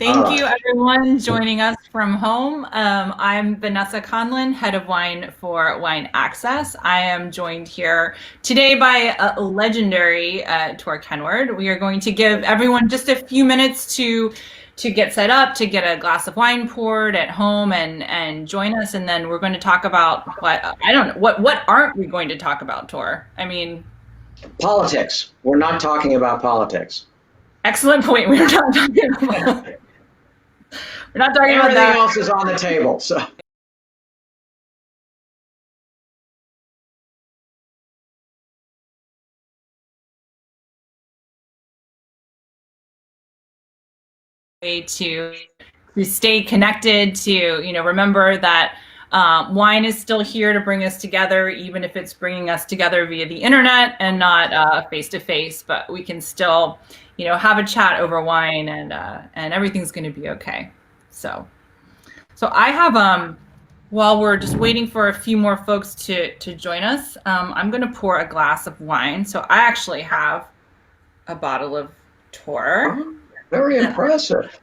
All Thank right. you, everyone, joining us from home. I'm Vanessa Conlon, head of wine for Wine Access. I am joined here today by a legendary TOR Kenward. We are going to give everyone just a few minutes to get set up, to get a glass of wine poured at home, and join us. And then we're going to talk about what I don't know what aren't we going to talk about, TOR? I mean, Politics. We're not talking about politics. excellent point. We're not talking about Everything that. else is on the table. So, Way to stay connected, to remember that wine is still here to bring us together, even if it's bringing us together via the internet and not face to face. But we can still have a chat over wine, and everything's going to be okay. So I have while we're just waiting for a few more folks to join us, I'm going to pour a glass of wine. So I actually have a bottle of TOR. very impressive.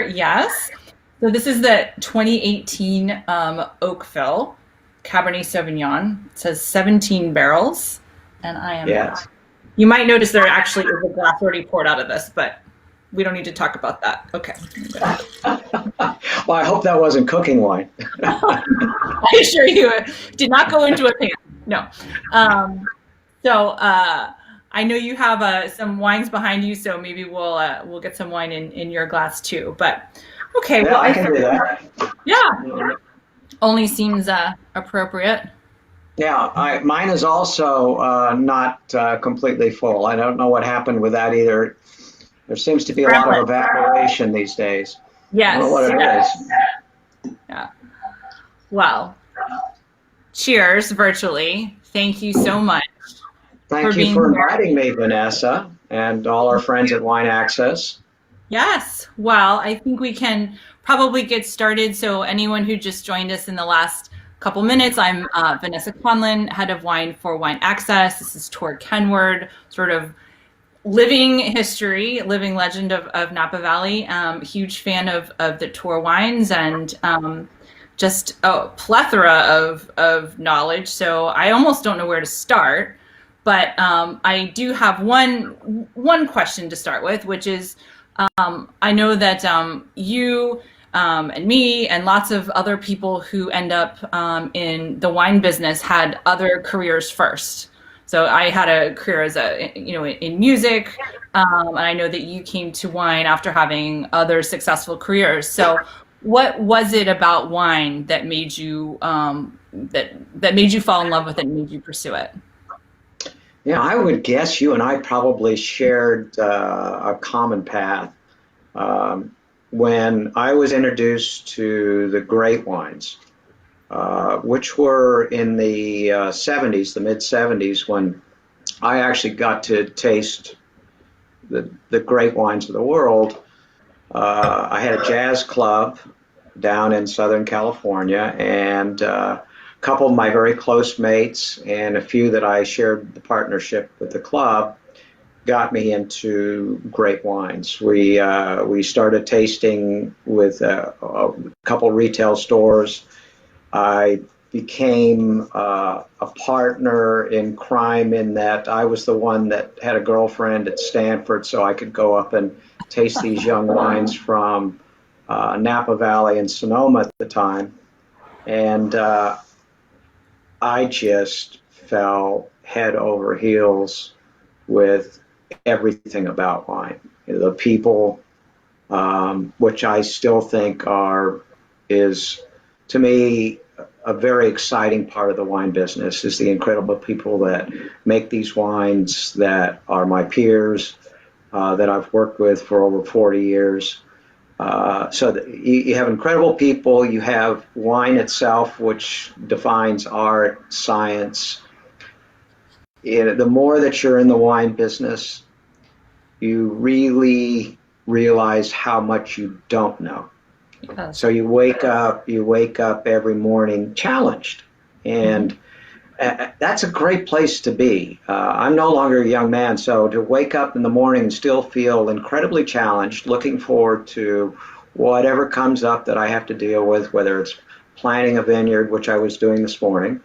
Yes. So this is the 2018 Oakville Cabernet Sauvignon. It says 17 barrels, and I am. Yes. You might notice there actually is a glass already poured out of this, but we don't need to talk about that. Okay. Well, I hope that wasn't cooking wine. I assure you, it did not go into a pan. No. So I know you have some wines behind you, so maybe we'll get some wine in your glass too. But okay, Yeah, well, I can do that. yeah, only seems appropriate. Yeah, mine is also not completely full. I don't know what happened with that either. There seems to be a lot of evaporation these days. I don't know what it is. Yeah. Well, cheers virtually. Thank you so much. Thank you for inviting me, Vanessa, and all our friends at Wine Access. Yes. Well, I think we can probably get started. So anyone who just joined us in the last couple minutes, I'm Vanessa Conlon, head of wine for Wine Access. This is TOR Kenward, sort of living history, living legend of Napa Valley. Huge fan of the TOR wines, and just a plethora of knowledge. So I almost don't know where to start. But I do have one question to start with, which is I know that you and me and lots of other people who end up in the wine business had other careers first. So I had a career as in music, and I know that you came to wine after having other successful careers. So what was it about wine that made you that made you fall in love with it and made you pursue it? Yeah, I would guess you and I probably shared a common path. When I was introduced to the grape wines, which were in the 70s, the mid 70s, when I actually got to taste the great wines of the world. I had a jazz club down in Southern California, and a couple of my very close mates and a few that I shared the partnership with the club got me into grape wines. We started tasting with a couple retail stores. I became a partner in crime in that I was the one that had a girlfriend at Stanford, so I could go up and taste these young wines from Napa Valley and Sonoma at the time. And I just fell head over heels with everything about wine. The people, which I still think is to me a very exciting part of the wine business, is the incredible people that make these wines that are my peers, that I've worked with for over 40 years. You have incredible people, you have wine itself, which defines art, science. The more that you're in the wine business, you really realize how much you don't know. So you wake up every morning challenged, and that's a great place to be. I'm no longer a young man, so to wake up in the morning and still feel incredibly challenged, looking forward to whatever comes up that I have to deal with, whether it's planting a vineyard, which I was doing this morning,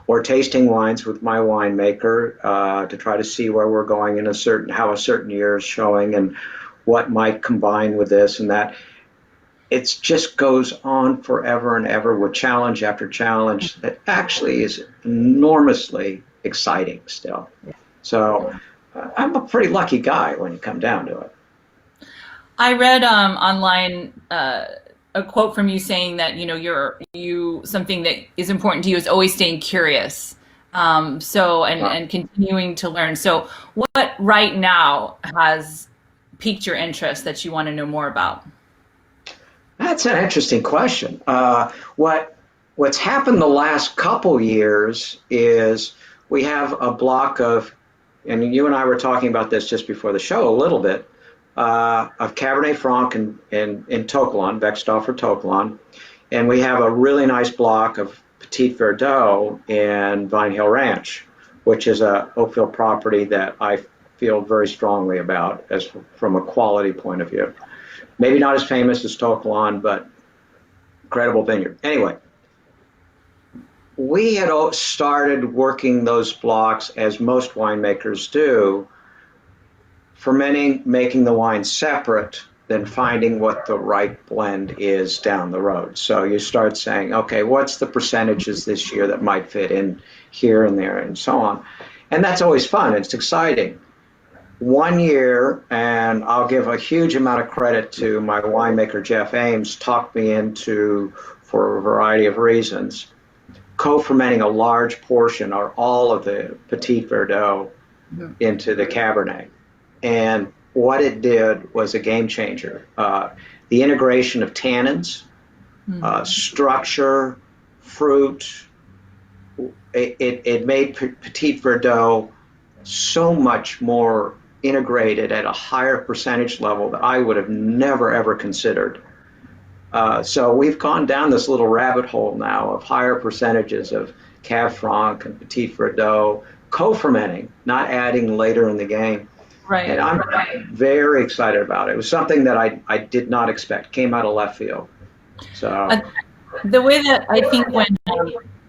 or tasting wines with my winemaker to try to see where we're going in how a certain year is showing and what might combine with this and that. It just goes on forever and ever with challenge after challenge that actually is enormously exciting still. So I'm a pretty lucky guy when you come down to it. I read online a quote from you saying that something that is important to you is always staying curious. And continuing to learn. So what right now has piqued your interest that you want to know more about? That's an interesting question. What's happened the last couple years is we have a block of, and you and I were talking about this just before the show a little bit, of Cabernet Franc in To Kalon, Beckstoffer To Kalon, and we have a really nice block of Petit Verdot in Vine Hill Ranch, which is a Oakville property that I feel very strongly about from a quality point of view. Maybe not as famous as To Kalon, but incredible vineyard. Anyway, we had started working those blocks as most winemakers do, fermenting, making the wine separate, then finding what the right blend is down the road. So you start saying, okay, what's the percentages this year that might fit in here and there and so on. And that's always fun. It's exciting. One year, and I'll give a huge amount of credit to my winemaker, Jeff Ames, talked me into, for a variety of reasons, co-fermenting a large portion or all of the Petit Verdot into the Cabernet. And what it did was a game changer. The integration of tannins, structure, fruit, it made Petit Verdot so much more integrated at a higher percentage level that I would have never, ever considered. So we've gone down this little rabbit hole now of higher percentages of Cab Franc and Petit Verdot, co-fermenting, not adding later in the game. Right. And I'm very excited about it. It was something that I did not expect, came out of left field. So the way that I think when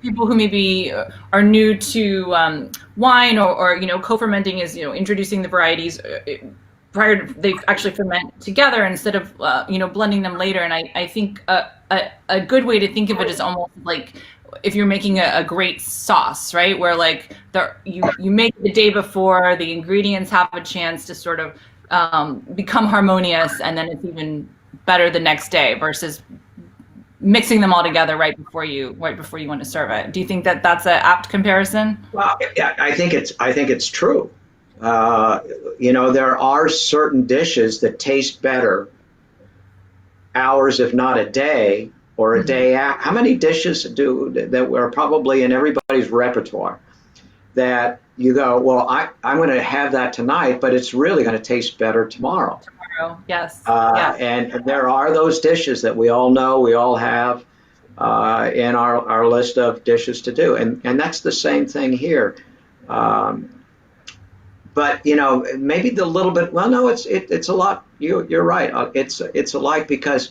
people who maybe are new to wine or co-fermenting is introducing the varieties prior to, they actually ferment together instead of blending them later. And I think a good way to think of it is almost like if you're making a great sauce, right? Where like you make it the day before, the ingredients have a chance to sort of become harmonious, and then it's even better the next day versus mixing them all together right before you want to serve it. Do you think that that's an apt comparison? Well, yeah, I think it's true. There are certain dishes that taste better hours, if not a day, or a day out. How many dishes that were probably in everybody's repertoire that you go, well, I'm going to have that tonight, but it's really going to taste better tomorrow. Yes. And there are those dishes that we all know, we all have in our list of dishes to do. And that's the same thing here. But, maybe the little bit, well, no, it's a lot. You're right. It's a lot because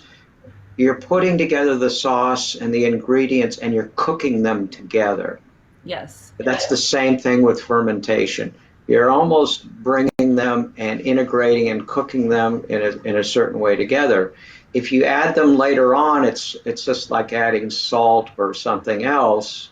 you're putting together the sauce and the ingredients and you're cooking them together. Yes. That's the same thing with fermentation. You're almost bringing them and integrating and cooking them in a certain way together. If you add them later on, it's just like adding salt or something else.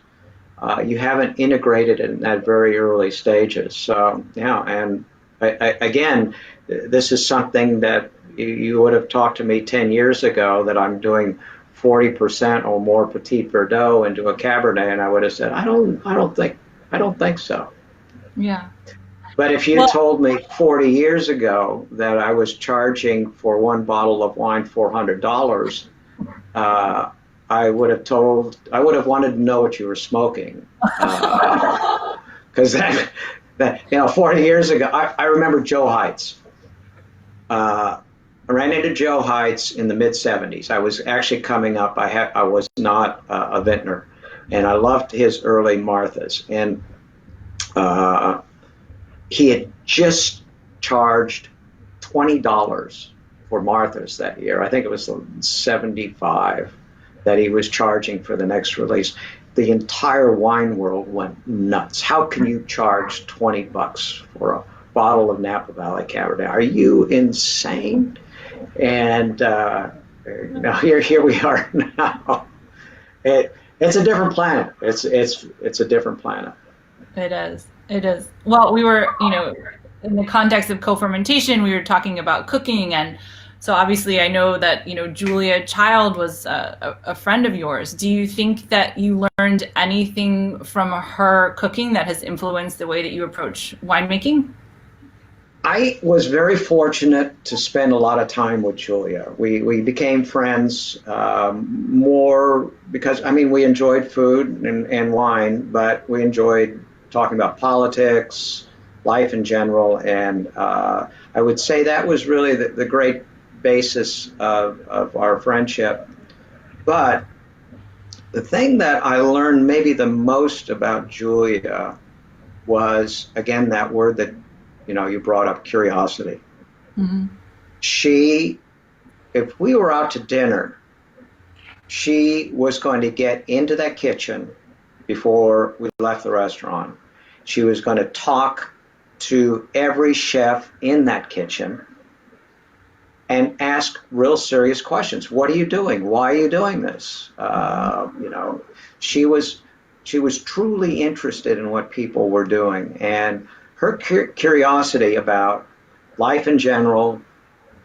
You haven't integrated it in that very early stages. So, yeah, and again, this is something that you would have talked to me 10 years ago that I'm doing 40% or more Petit Verdot into a Cabernet, and I would have said, I don't think so. Yeah. But if you told me 40 years ago that I was charging for one bottle of wine $400, I would have wanted to know what you were smoking. Because 40 years ago, I remember Joe Heights. I ran into Joe Heights in the mid-'70s. I was actually coming up. I was not a vintner, and I loved his early Marthas. And he had just charged $20 for Martha's that year. I think it was 75 that he was charging for the next release. The entire wine world went nuts. How can you charge $20 for a bottle of Napa Valley Cabernet? Are you insane? And now here we are now. It's a different planet. It's a different planet. It is. It is. Well, we were, in the context of co-fermentation, we were talking about cooking, and so obviously I know that, Julia Child was a friend of yours. Do you think that you learned anything from her cooking that has influenced the way that you approach winemaking? I was very fortunate to spend a lot of time with Julia. We became friends more because, we enjoyed food and wine, but we enjoyed talking about politics, life in general, and I would say that was really the great basis of our friendship. But the thing that I learned maybe the most about Julia was, again, that word that you brought up, curiosity. Mm-hmm. If we were out to dinner, she was going to get into that kitchen before we left the restaurant. She was going to talk to every chef in that kitchen and ask real serious questions. What are you doing? Why are you doing this? She was truly interested in what people were doing, and her curiosity about life in general,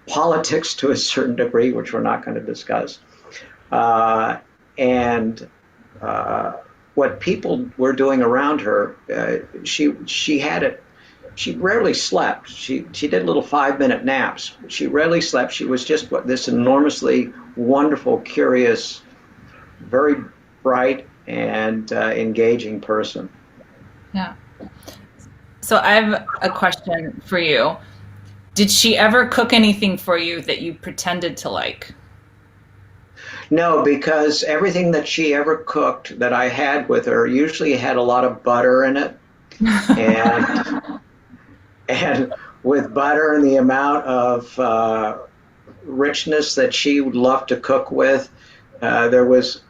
politics to a certain degree, which we're not going to discuss, and what people were doing around her. She had it. She rarely slept. She did little 5-minute naps. She rarely slept. She was just this enormously wonderful, curious, very bright and engaging person. Yeah. So I have a question for you. Did she ever cook anything for you that you pretended to like? No, because everything that she ever cooked that I had with her usually had a lot of butter in it. And with butter and the amount of richness that she would love to cook with, there was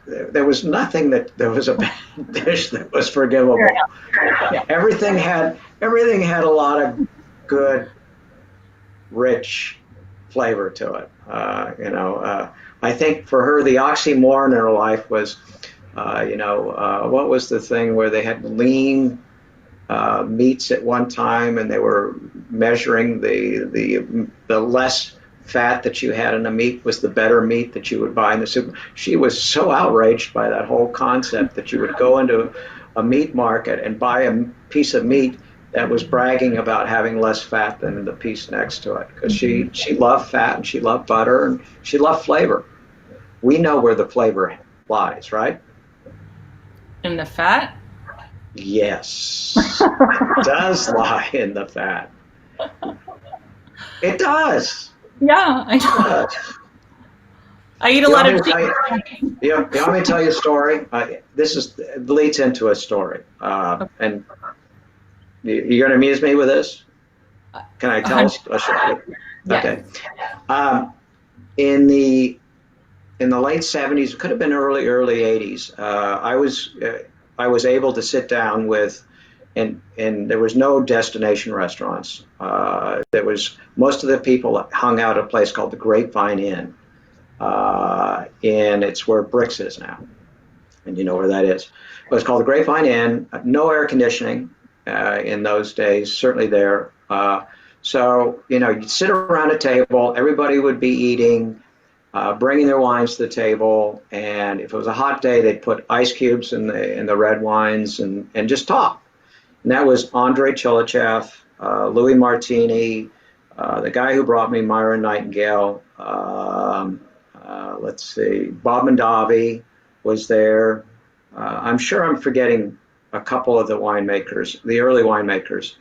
nothing there was a bad dish that was forgivable. Yeah. Everything had a lot of good, rich flavor to it. I think for her the oxymoron in her life was, what was the thing where they had lean meats at one time, and they were measuring the less fat that you had in a meat was the better meat that you would buy in the super. She was so outraged by that whole concept that you would go into a meat market and buy a piece of meat that was bragging about having less fat than the piece next to it, because she loved fat and she loved butter and she loved flavor. We know where the flavor lies, right? In the fat? Yes. It does lie in the fat. It does. Yeah, I know. I eat a lot of chicken. You want me to tell you a story? This leads into a story. And you're going to amuse me with this? Can I tell us a story? Okay. In the late 70s, it could have been early 80s, I was able to sit down with, and there was no destination restaurants. Most of the people hung out at a place called the Grapevine Inn, and it's where Bricks is now, and you know where that is. But it's called the Grapevine Inn. No air conditioning in those days, certainly there. So you'd sit around a table, everybody would be eating, bringing their wines to the table, and if it was a hot day, they'd put ice cubes in the red wines and just talk. And that was Andrei Chilichev, Louis Martini, the guy who brought me Myron Nightingale, let's see, Bob Mondavi was there. I'm sure I'm forgetting a couple of the winemakers, the early winemakers.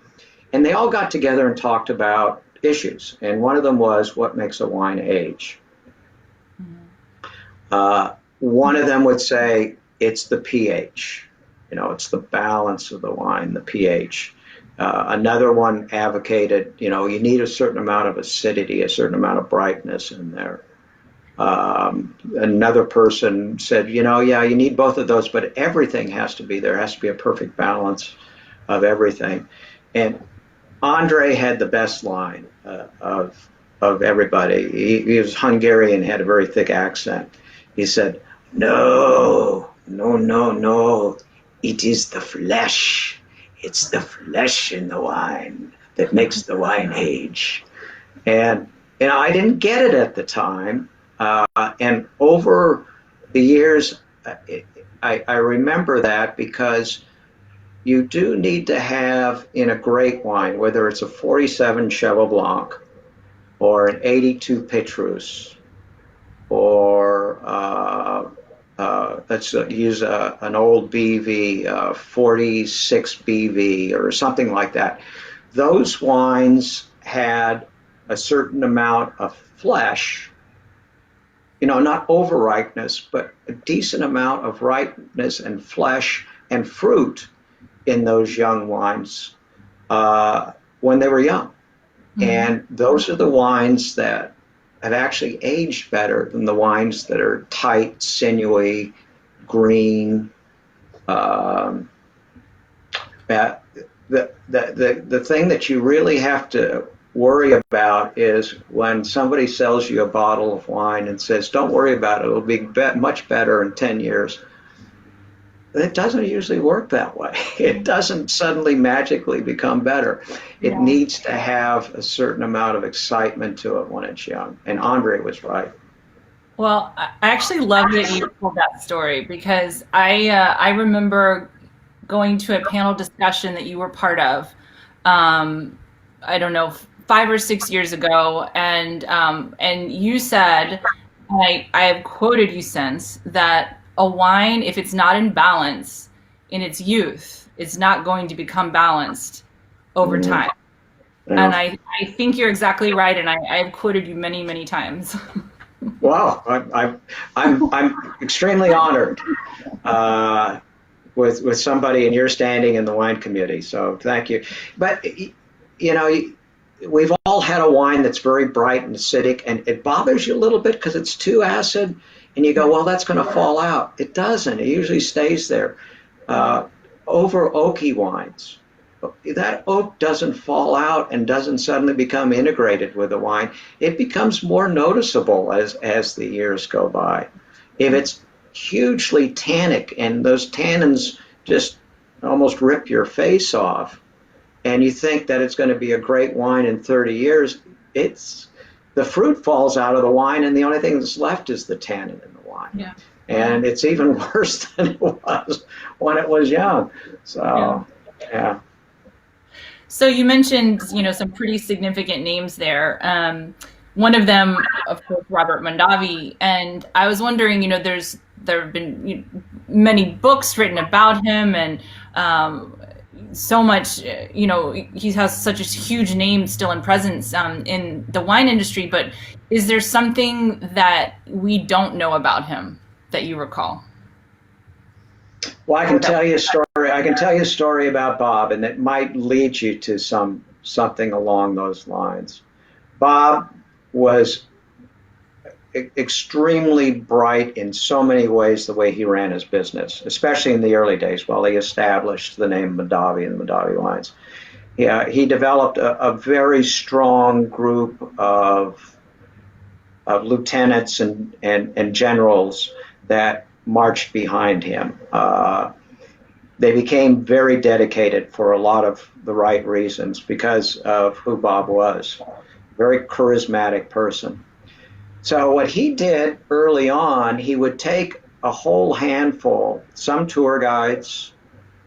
And they all got together and talked about issues. And one of them was, what makes a wine age? One of them would say it's the pH. It's the balance of the wine, the pH. Another one advocated, you need a certain amount of acidity, a certain amount of brightness in there. Another person said, yeah, you need both of those, but everything has to be there. Has to be a perfect balance of everything. And Andre had the best line of everybody. He was Hungarian, had a very thick accent. He said, "No, no, no, no. It is the flesh. It's the flesh in the wine that makes the wine age." And I didn't get it at the time. And over the years, I remember that because you do need to have in a great wine, whether it's a 47 Cheval Blanc or an 82 Petrus, or let's use an old BV, 46 BV, or something like that. Those wines had a certain amount of flesh, not over ripeness, but a decent amount of ripeness and flesh and fruit in those young wines when they were young. Mm-hmm. And those are the wines that have actually aged better than the wines that are tight, sinewy, green. The thing that you really have to worry about is when somebody sells you a bottle of wine and says, "Don't worry about it, it'll be much better in 10 years." It doesn't usually work that way. It doesn't suddenly magically become better. It needs to have a certain amount of excitement to it when it's young. And Andre was right. Well, I actually love that you told that story, because I remember going to a panel discussion that you were part of, I don't know, 5 or 6 years ago, and you said, and I have quoted you since, that a wine, if it's not in balance in its youth, it's not going to become balanced over time. Yeah. And I think you're exactly right, and I've quoted you many, many times. Wow, I'm extremely honored with somebody in your standing in the wine community. So thank you. But we've all had a wine that's very bright and acidic, and it bothers you a little bit because it's too acid. And you go, well, that's going to fall out. It doesn't. It usually stays there. Over oaky wines, that oak doesn't fall out and doesn't suddenly become integrated with the wine. It becomes more noticeable as the years go by. If it's hugely tannic and those tannins just almost rip your face off, and you think that it's going to be a great wine in 30 years, the fruit falls out of the wine, and the only thing that's left is the tannin in the wine. Yeah. And it's even worse than it was when it was young. So, yeah. So you mentioned, some pretty significant names there. One of them, of course, Robert Mondavi. And I was wondering, there have been many books written about him, and so much, he has such a huge name still and presence in the wine industry. But is there something that we don't know about him that you recall? Well, I can tell you a story. I can tell you a story about Bob, and it might lead you to something along those lines. Bob was extremely bright in so many ways, the way he ran his business, especially in the early days while he established the name Mondavi and Mondavi wines. Yeah, he developed a very strong group of lieutenants and generals that marched behind him. They became very dedicated for a lot of the right reasons because of who Bob was. Very charismatic person. So what he did early on, he would take a whole handful, some tour guides,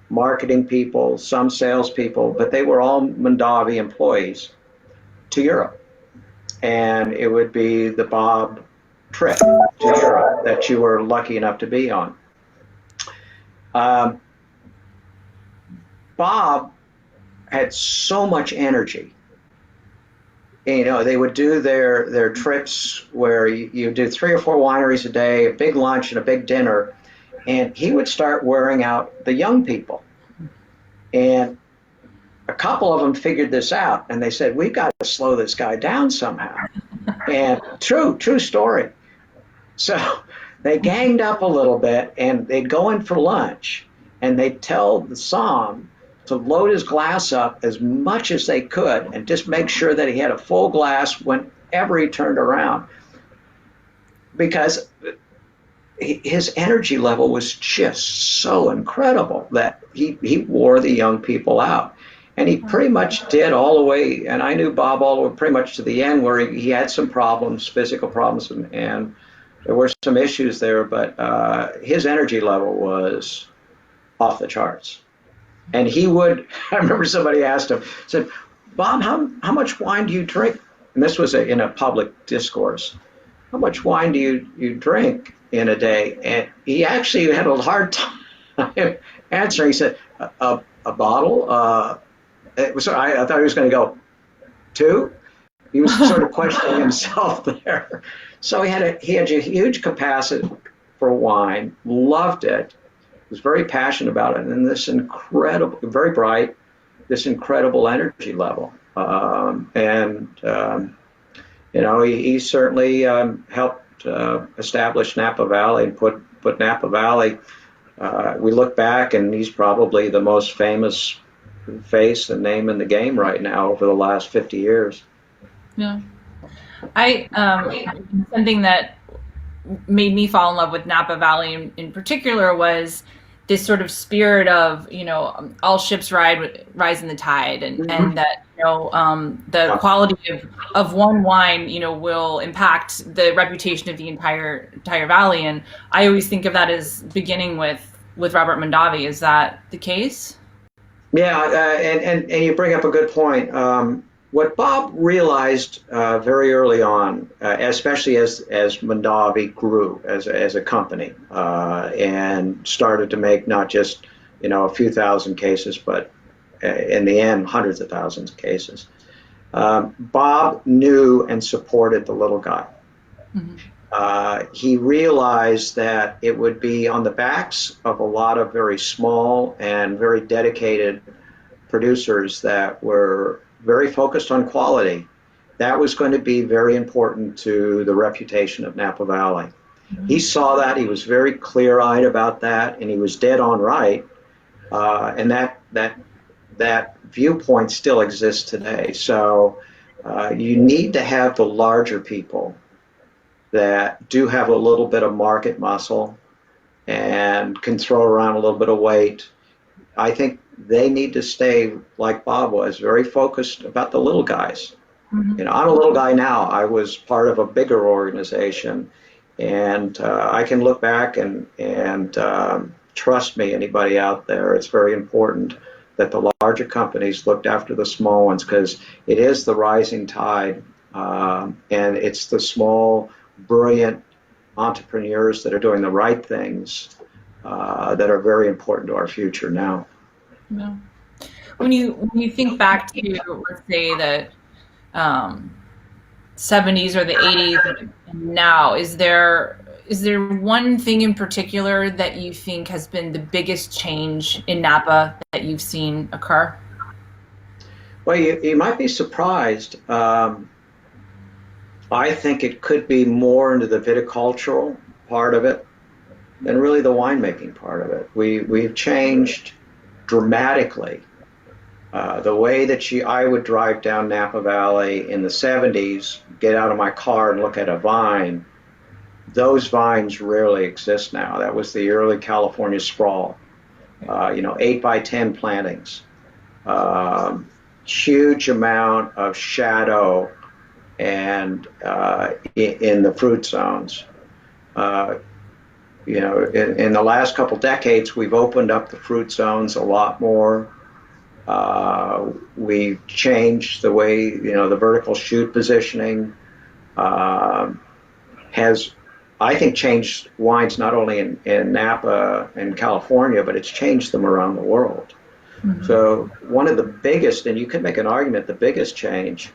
marketing people, some salespeople, but they were all Mondavi employees, to Europe. And it would be the Bob trip to Europe that you were lucky enough to be on. Bob had so much energy. They would do their trips where you do 3 or 4 wineries a day, a big lunch and a big dinner, and he would start wearing out the young people. And a couple of them figured this out, and they said, we've got to slow this guy down somehow. And true story. So they ganged up a little bit, and they'd go in for lunch, and they'd tell the som to load his glass up as much as they could and just make sure that he had a full glass whenever he turned around. Because his energy level was just so incredible that he wore the young people out. And he pretty much did all the way, and I knew Bob all the way pretty much to the end, where he had some problems, physical problems, and there were some issues there, but his energy level was off the charts. And he would, I remember somebody asked him, said, Bob, how much wine do you drink? And this was in a public discourse. How much wine do you drink in a day? And he actually had a hard time answering. He said, a bottle? I thought he was going to go, 2? He was sort of questioning himself there. So he had a huge capacity for wine, loved it, was very passionate about it, and this incredible, very bright, this incredible energy level. He certainly helped establish Napa Valley and put Napa Valley. We look back, and he's probably the most famous face and name in the game right now over the last 50 years. Yeah. Something that made me fall in love with Napa Valley in particular was this sort of spirit of, all ships rise in the tide, and that, the quality of one wine, will impact the reputation of the entire valley. And I always think of that as beginning with Robert Mondavi. Is that the case? Yeah, and you bring up a good point. What Bob realized very early on, especially as Mondavi grew as a company and started to make not just a few thousand cases, but in the end hundreds of thousands of cases, Bob knew and supported the little guy. Mm-hmm. He realized that it would be on the backs of a lot of very small and very dedicated producers that were very focused on quality. That was going to be very important to the reputation of Napa Valley. Mm-hmm. He saw that. He was very clear-eyed about that, and he was dead on right. And that viewpoint still exists today. So you need to have the larger people that do have a little bit of market muscle and can throw around a little bit of weight. I think they need to stay, like Bob was, very focused about the little guys. Mm-hmm. I'm a little guy now. I was part of a bigger organization, and I can look back and trust me, anybody out there, it's very important that the larger companies looked after the small ones, because it is the rising tide, and it's the small, brilliant entrepreneurs that are doing the right things that are very important to our future now. Yeah. When you think back to, let's say, the 70s or the 80s now, is there one thing in particular that you think has been the biggest change in Napa that you've seen occur? Well, you might be surprised. I think it could be more into the viticultural part of it than really the winemaking part of it. We've changed dramatically. The way that I would drive down Napa Valley in the 70s, get out of my car and look at a vine, those vines rarely exist now. That was the early California sprawl, 8 by 10 plantings, huge amount of shadow and in the fruit zones. In the last couple decades, we've opened up the fruit zones a lot more. We've changed the way, the vertical shoot positioning has, I think, changed wines not only in Napa and California, but it's changed them around the world. Mm-hmm. So one of the biggest, and you could make an argument, the biggest change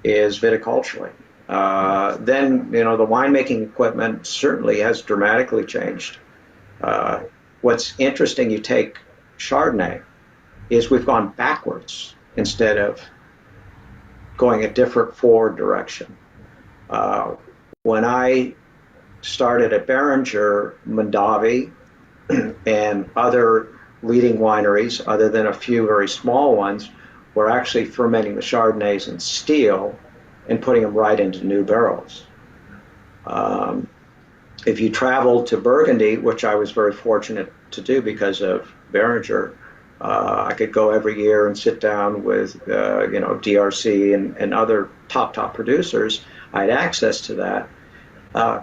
is viticulturally. Then, the winemaking equipment certainly has dramatically changed. What's interesting, you take Chardonnay, is we've gone backwards instead of going a different forward direction. When I started at Beringer, Mondavi, and other leading wineries, other than a few very small ones, were actually fermenting the Chardonnays in steel and putting them right into new barrels. If you traveled to Burgundy, which I was very fortunate to do because of Beringer, I could go every year and sit down with DRC and other top producers. I had access to that.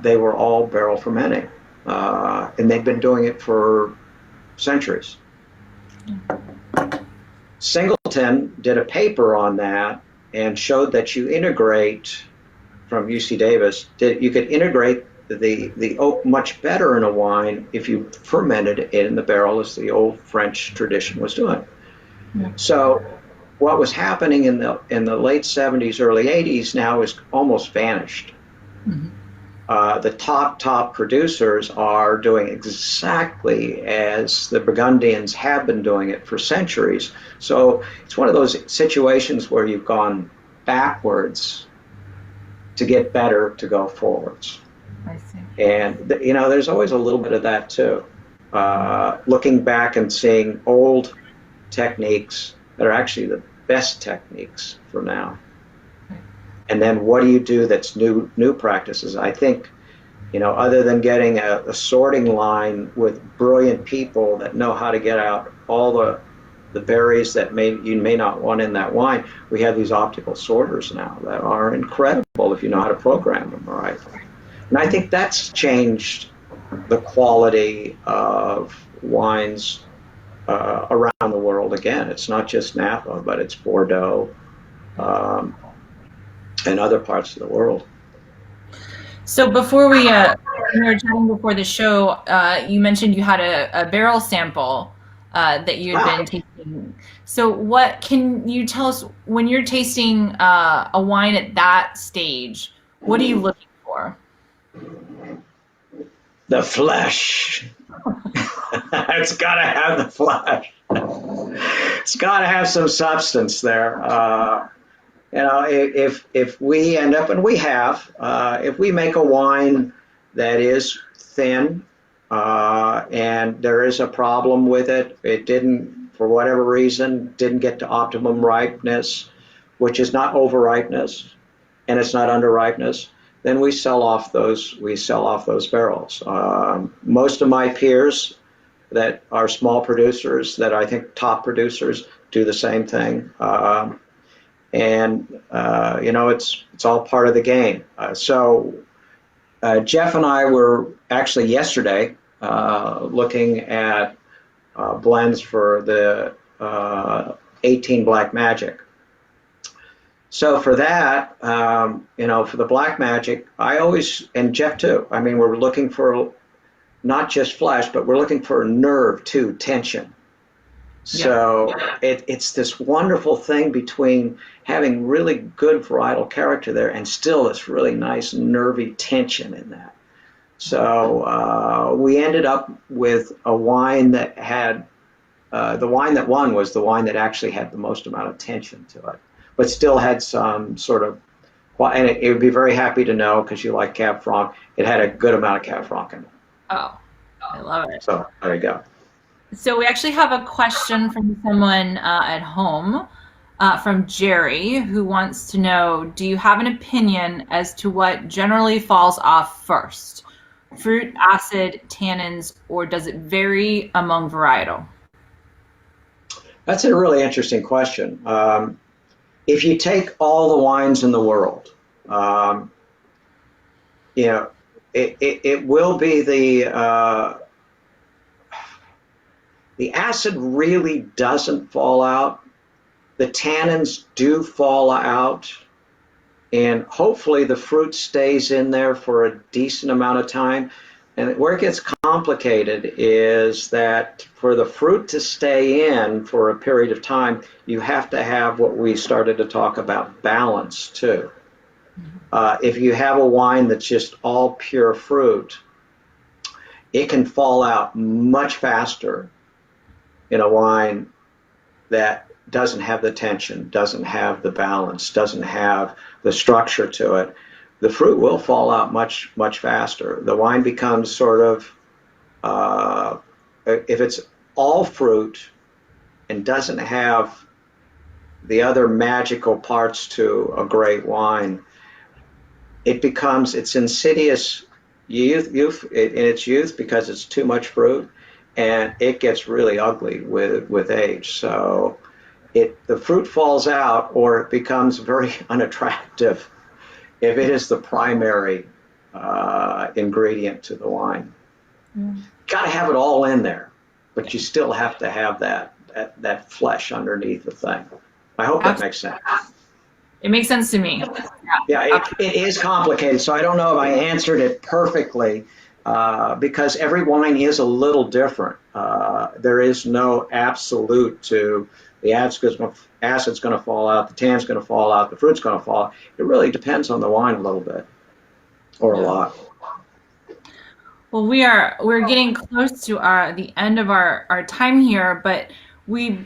They were all barrel fermenting, and they've been doing it for centuries. Singleton did a paper on that and showed that you integrate, from UC Davis, that you could integrate the oak much better in a wine if you fermented it in the barrel, as the old French tradition was doing. Yeah. So what was happening in the late 70s, early 80s now is almost vanished. Mm-hmm. The top producers are doing exactly as the Burgundians have been doing it for centuries. So it's one of those situations where you've gone backwards to get better to go forwards. I see. And there's always a little bit of that too. Looking back and seeing old techniques that are actually the best techniques for now. And then what do you do that's new practices? I think, other than getting a sorting line with brilliant people that know how to get out all the berries that you may not want in that wine, we have these optical sorters now that are incredible if you know how to program them right. And I think that's changed the quality of wines around the world. Again, it's not just Napa, but it's Bordeaux and other parts of the world. So before we were chatting before the show, you mentioned you had a barrel sample that you had been tasting. So what can you tell us when you're tasting a wine at that stage? What are you looking for? The flesh. It's got to have the flesh. It's got to have some substance there. If we end up, and we have, if we make a wine that is thin and there is a problem with it, it didn't, for whatever reason, didn't get to optimum ripeness, which is not over-ripeness and it's not under-ripeness, then we sell off those barrels. Most of my peers that are small producers, that I think top producers, do the same thing. It's all part of the game. So Jeff and I were actually yesterday looking at blends for the 18 Black Magic. So for that, for the Black Magic, I always, and Jeff too, we're looking for not just flesh, but we're looking for nerve too, tension. So it's this wonderful thing between having really good varietal character there and still this really nice nervy tension in that. So we ended up with a wine that had, the wine that won was the wine that actually had the most amount of tension to it, but still had some sort of, and it would be very happy to know, because you like Cab Franc, it had a good amount of Cab Franc in it. Oh, I love it. So there you go. So we actually have a question from someone at home, from Jerry, who wants to know, do you have an opinion as to what generally falls off first? Fruit, acid, tannins, or does it vary among varietal? That's a really interesting question. If you take all the wines in the world, it will be the acid really doesn't fall out. The tannins do fall out, and hopefully the fruit stays in there for a decent amount of time. And where it gets complicated is that for the fruit to stay in for a period of time, you have to have what we started to talk about, balance too. If you have a wine that's just all pure fruit, it can fall out much faster in a wine that doesn't have the tension, doesn't have the balance, doesn't have the structure to it, the fruit will fall out much, much faster. The wine becomes sort of, if it's all fruit and doesn't have the other magical parts to a great wine, it's insidious youth in its youth because it's too much fruit, and it gets really ugly with age. So the fruit falls out, or it becomes very unattractive if it is the primary ingredient to the wine. Got to have it all in there, but you still have to have that flesh underneath the thing. I hope that makes sense. It makes sense to me. Yeah, it is complicated, so I don't know if I answered it perfectly, because every wine is a little different. There is no absolute to the acid's going to fall out, the tan's going to fall out, the fruit's going to fall out. It really depends on the wine a little bit, or a lot. Well, we're getting close to the end of our time here, but we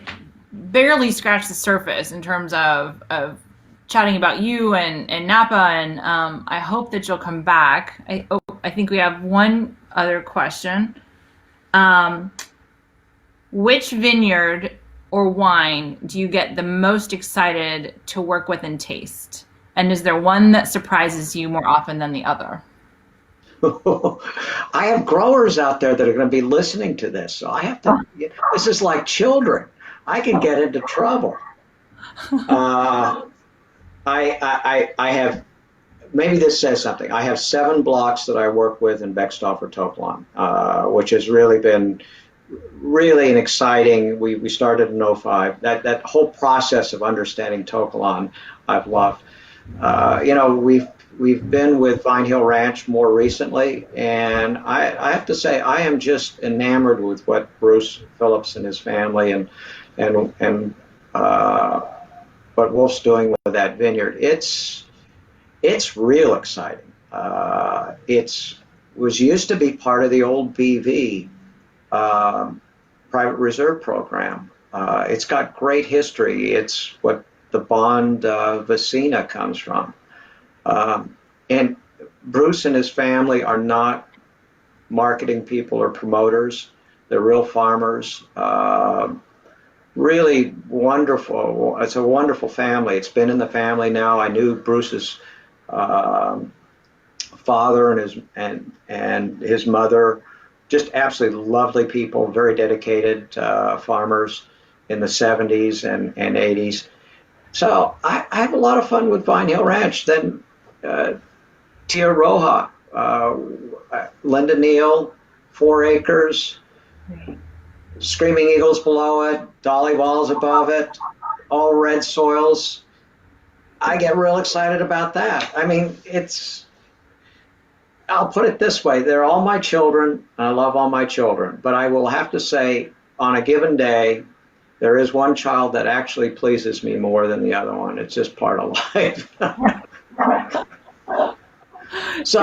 barely scratched the surface in terms of chatting about you and Napa, and I hope that you'll come back. I think we have one other question. Which vineyard or wine do you get the most excited to work with and taste? And is there one that surprises you more often than the other? I have growers out there that are going to be listening to this, so I have to. This is like children. I can get into trouble. I have, maybe this says something. I have 7 blocks that I work with in Beckstoffer to Tokelon, which has really been an exciting. We started in '05. That whole process of understanding Tokelon, I've loved. We've been with Vine Hill Ranch more recently, and I have to say I am just enamored with what Bruce Phillips and his family and what Wolf's doing with that vineyard. It's real exciting. It was used to be part of the old BV private reserve program. It's got great history. It's what the Bond Vicina comes from. And Bruce and his family are not marketing people or promoters. They're real farmers. Really wonderful. It's a wonderful family. It's been in the family now. I knew Bruce's father and his mother. Just absolutely lovely people, very dedicated farmers in the 70s and 80s. So I have a lot of fun with Vine Hill Ranch. Then Tierra Roja, Linda Neal, 4 acres, Screaming Eagles below it, Dolly Walls above it, all red soils. I get real excited about that. I mean, I'll put it this way. They're all my children, and I love all my children. But I will have to say, on a given day, there is one child that actually pleases me more than the other one. It's just part of life. So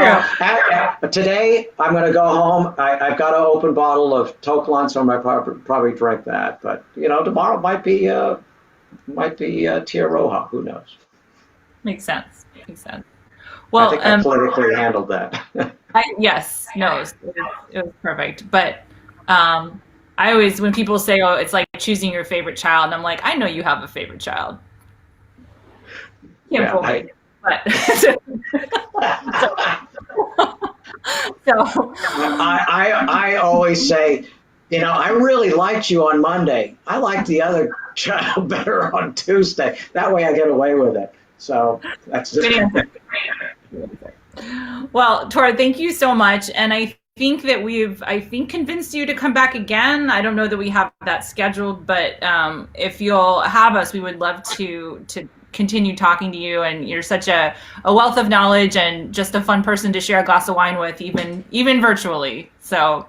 today I'm going to go home. I've got an open bottle of Tokelon, so I might probably drink that. But tomorrow might be Tierra Roja. Who knows? Makes sense. Well, I think I politically handled that. Yes, no, it was perfect. But I always, when people say, "Oh, it's like choosing your favorite child," and I'm like, I know you have a favorite child. Can't believe it. But so I always say, I really liked you on Monday. I liked the other child better on Tuesday. That way I get away with it. So that's just good answer. Well, Tor, thank you so much. And I think that we've convinced you to come back again. I don't know that we have that scheduled, but if you'll have us, we would love to continue talking to you. And you're such a wealth of knowledge and just a fun person to share a glass of wine with, even virtually. So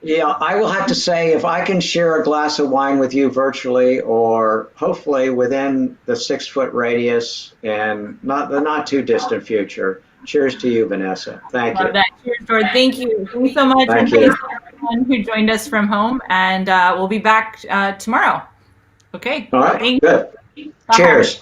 yeah, I will have to say, if I can share a glass of wine with you virtually, or hopefully within the 6-foot radius and the not too distant future. Cheers to you, Vanessa. Thank you. Cheers, George. Thank you. Thanks so much. Thank you. you To everyone who joined us from home, and we'll be back tomorrow. Okay. All right, Thanks. good. Bye. Cheers.